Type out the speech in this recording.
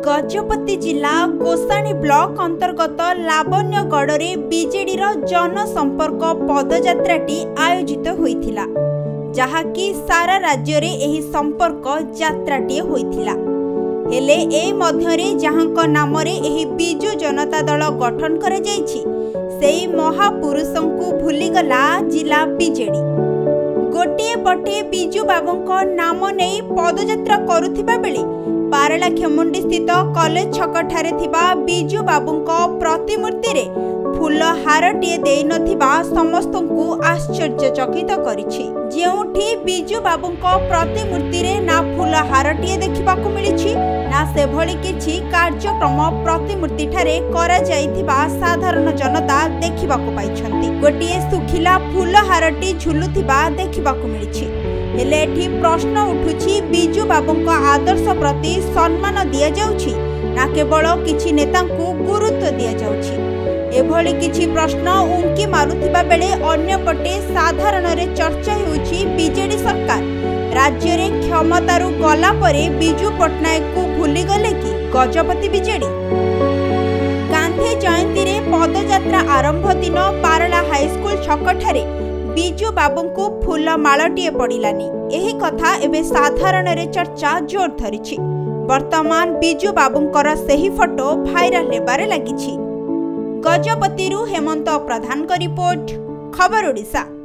गजपति जिला गोसाणी ब्लॉक अंतर्गत लावण्यगढ़ बीजेडी जनसंपर्क पदयात्राटी आयोजित होइथिला, जहाँकि सारा राज्य रे एही संपर्क यात्राटी होइथिला। हेले ए मध्यरे जहाँक नामरे एही बिजु जनता दल गठन करा जायछि, सेही महापुरुषंकु भूलीगला जिला बीजेडी। गोटे पटे बिजु बाबूंक नाम नहीं पदयात्रा करुथिबा बेले पारलाखेमुंडी स्थित कॉलेज छक ठारे थिबा बिजु बाबूंक प्रतिमूर्ति रे फूल हारटीए देई नथिबा समस्तंकु आश्चर्यचकित करिछि। जेउठी बिजु बाबूंक प्रतिमूर्ति रे ना फूल हारटीए देखिबाकु मिलिछि, ना से भली किछि कार्यक्रम प्रतिमूर्ति ठारे करा जाइथिबा साधारण जनता देखिबाकु पाइछन्ति। गोटिए सुखिला फूल हारटी झुलुथिबा देखिबाकु मिलिछि। हेले एठी प्रश्न उठुछि, बिजु बाबूंक आदर्श प्रति सम्मान दिया जाउछि ना केवल किछि नेतांकु गुरुत्व दिया जाउछि। एभली किछि प्रश्न उंकी मारुथिबा बेले अन्यपटे साधारण रे चर्चा हेउछि बीजेडी सरकार राज्य रे क्षमतारु गला परे बिजु पटनायक को भूली गले कि गजपति बीजेडी। गांधी जयंती रे पदयात्रा आरंभ दिन पारला हाईस्कूल छकठारे बिजु बाबूंकु फूल मालटीए पड़िलानी। एही कथा एबे साधारण रे चर्चा जोर धरिछि। वर्तमान बिजु बाबूंकर सेही फोटो भाइराल हेबारे लागिछि। गजपतिरु हेमंत प्रधान का रिपोर्ट, खबर ओडिशा।